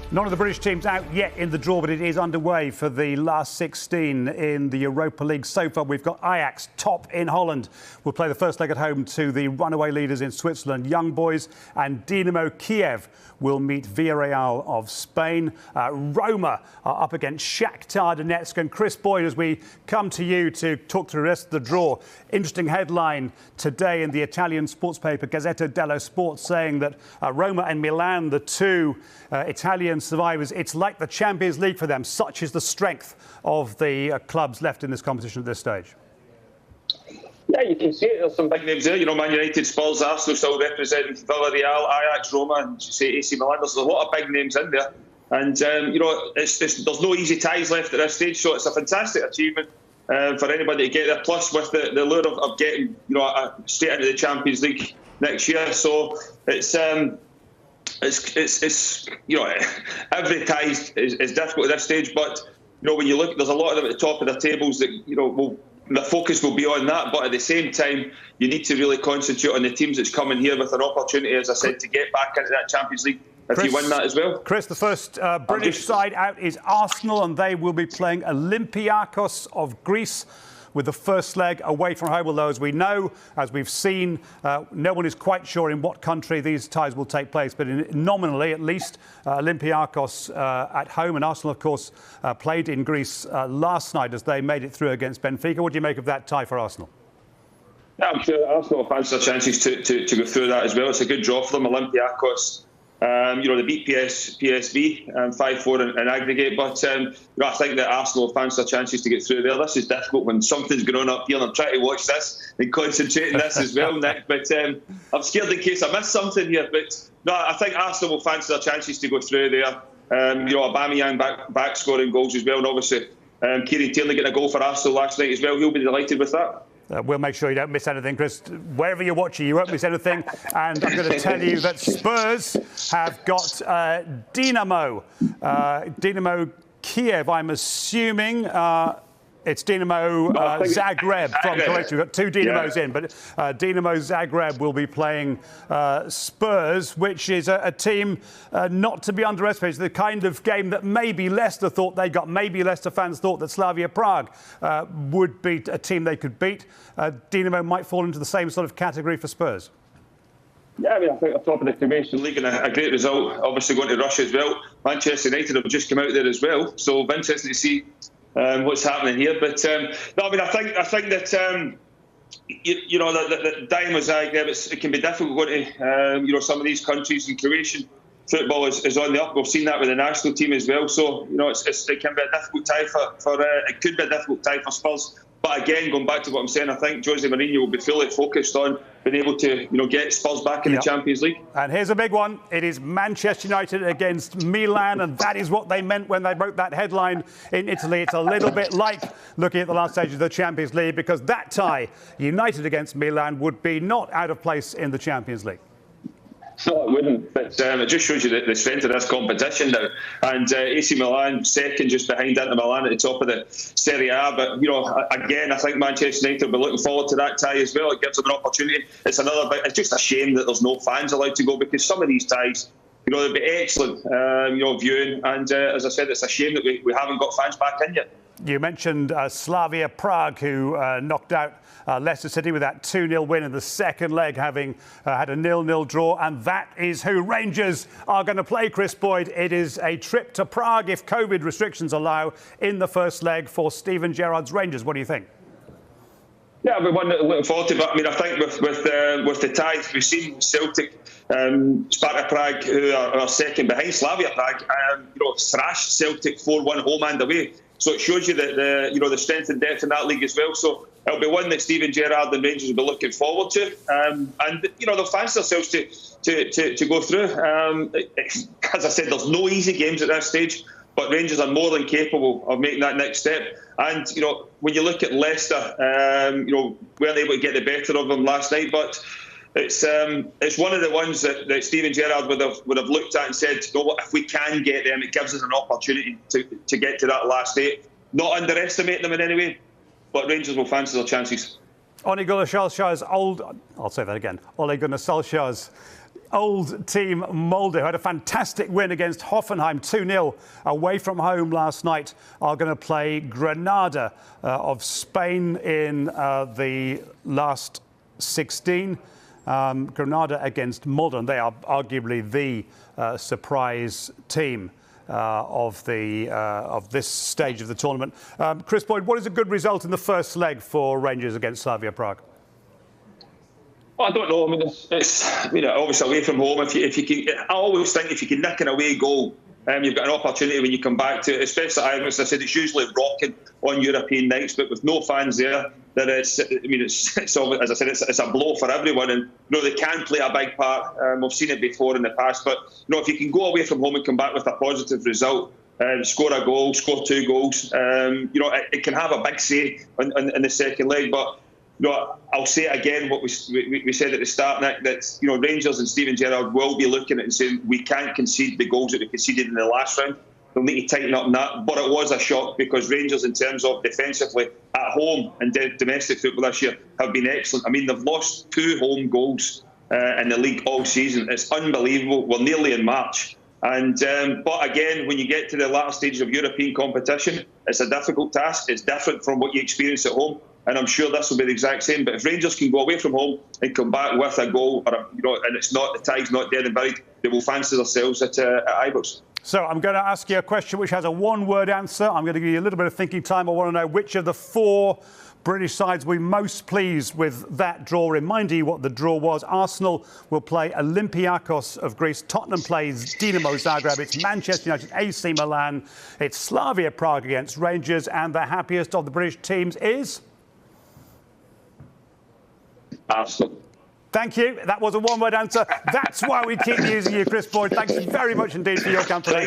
None of the British teams out yet in the draw, but it is underway for the last 16 in the Europa League. So far, we've got Ajax, top in Holland. We'll play the first leg at home to the runaway leaders in Switzerland, Young Boys, and Dynamo Kyiv will meet Villarreal of Spain. Roma are up against Shakhtar Donetsk. And Chris Boyd, as we come to you to talk through the rest of the draw, interesting headline today in the Italian sports paper Gazzetta dello Sport saying that Roma and Milan, the two Italian survivors, it's like the Champions League for them. Such is the strength of the clubs left in this competition at this stage. Yeah, you can see it. There's some big names there. You know, Man United, Spurs, Arsenal still representing Villarreal, Ajax, Roma, and you say AC Milan. There's a lot of big names in there. And, you know, there's no easy ties left at this stage. So it's a fantastic achievement for anybody to get there. Plus, with the lure of getting, you know, straight into the Champions League next year. So it's you know, every tie is difficult at this stage. But, you know, when you look, there's a lot of them at the top of the tables that, you know, the focus will be on that, but at the same time, you need to really concentrate on the teams that's coming here with an opportunity, as I said, to get back into that Champions League if you win that as well. Chris, the first British side out is Arsenal, and they will be playing Olympiacos of Greece with the first leg away from home. Although, as we know, as we've seen, no one is quite sure in what country these ties will take place. But nominally, at least, Olympiacos at home. And Arsenal, of course, played in Greece last night as they made it through against Benfica. What do you make of that tie for Arsenal? Yeah, I'm sure Arsenal fancy their chances to go through that as well. It's a good draw for them. Olympiacos, you know, they beat PSV 5-4 in aggregate, but you know, I think that Arsenal fancy their chances to get through there. This is difficult when something's going on up here, and I'm trying to watch this and concentrate on this as well, Nick. But I'm scared in case I miss something here. But no, I think Arsenal will fancy their chances to go through there. You know, Aubameyang back scoring goals as well, and obviously Kieran Tierney getting a goal for Arsenal last night as well. He'll be delighted with that. We'll make sure you don't miss anything, Chris. Wherever you're watching, you won't miss anything. And I'm going to tell you that Spurs have got Dynamo Kyiv, I'm assuming. It's Dinamo Zagreb from Croatia. We've got two Dynamos in, but Dinamo Zagreb will be playing Spurs, which is a team not to be underestimated. The kind of game that maybe Leicester thought they got, maybe Leicester fans thought that Slavia Prague would be a team they could beat. Dinamo might fall into the same sort of category for Spurs. Yeah, I mean, I think on top of the Croatian League and a great result, obviously going to Russia as well. Manchester United have just come out there as well, so interesting to see what's happening here. But no, I mean, I think that you know, that Dynamo Zagreb, it can be difficult going to you know, some of these countries. And Croatian football is on the up. We've seen that with the national team as well. So, you know, it can be a difficult tie for it could be a difficult tie for Spurs. But again, going back to what I'm saying, I think Jose Mourinho will be fully focused on being able to, you know, get Spurs back in the Champions League. And here's a big one. It is Manchester United against Milan, and that is what they meant when they wrote that headline in Italy. It's a little bit like looking at the last stage of the Champions League, because that tie, United against Milan, would be not out of place in the Champions League. No, it wouldn't. But it just shows you the strength of this competition now. And AC Milan second, just behind Inter Milan at the top of the Serie A. But, you know, again, I think Manchester United will be looking forward to that tie as well. It gives them an opportunity. It's just a shame that there's no fans allowed to go, because some of these ties, you know, they'd be excellent, you know, viewing. And as I said, it's a shame that we haven't got fans back in yet. You mentioned Slavia Prague, who knocked out Leicester City with that 2-0 win in the second leg, having had a 0-0 draw. And that is who Rangers are going to play, Chris Boyd. It is a trip to Prague, if COVID restrictions allow, in the first leg for Steven Gerrard's Rangers. What do you think? Yeah, we're looking forward to it. But I mean, I think with the ties, we've seen Celtic, Sparta Prague, who are second behind Slavia Prague, you know, thrashed Celtic 4-1 home and away. So it shows you that you know, the strength and depth in that league as well. So it'll be one that Steven Gerrard and Rangers will be looking forward to. And you know, they'll fancy themselves to go through. As I said, there's no easy games at that stage, but Rangers are more than capable of making that next step. And you know, when you look at Leicester, you know, weren't able to get the better of them last night, but it's one of the ones that Steven Gerrard would have looked at and said, you know what, if we can get them, it gives us an opportunity to get to that last 8. Not underestimate them in any way, but Rangers will fancy their chances. Ole Gunnar Solskjaer's Ole Gunnar Solskjaer's old team Molde, who had a fantastic win against Hoffenheim 2-0 away from home last night, are going to play Granada of Spain in the last 16. Granada against Molde, and they are arguably the surprise team of this stage of the tournament. Chris Boyd, what is a good result in the first leg for Rangers against Slavia Prague? Well, I don't know. I mean, it's obviously away from home. If you can, I always think if you can nick an away goal, you've got an opportunity when you come back to it. Especially, as I said, it's usually rocking on European nights, but with no fans there, it's as I said, it's a blow for everyone. And they can play a big part. We've seen it before in the past, but if you can go away from home and come back with a positive result, score a goal, score 2 goals, it can have a big say in the second leg. But I'll say it again, what we said at the start, Nick, that Rangers and Steven Gerrard will be looking at it and saying we can't concede the goals that we conceded in the last round. They'll need to tighten up on that. But it was a shock because Rangers, in terms of defensively at home and domestic football this year, have been excellent. I mean, they've lost 2 home goals in the league all season. It's unbelievable. We're nearly in March. And but again, when you get to the latter stages of European competition, it's a difficult task. It's different from what you experience at home. And I'm sure this will be the exact same. But if Rangers can go away from home and come back with a goal, and it's not, the tie's not dead and buried, they will fancy themselves at Ibrox. So I'm going to ask you a question which has a one-word answer. I'm going to give you a little bit of thinking time. I want to know which of the 4 British sides were most pleased with that draw. Remind you what the draw was. Arsenal will play Olympiacos of Greece. Tottenham plays Dynamo Zagreb. It's Manchester United, AC Milan. It's Slavia Prague against Rangers. And the happiest of the British teams is? Arsenal. Thank you. That was a one-word answer. That's why we keep using you, Chris Boyd. Thanks very much indeed for your company.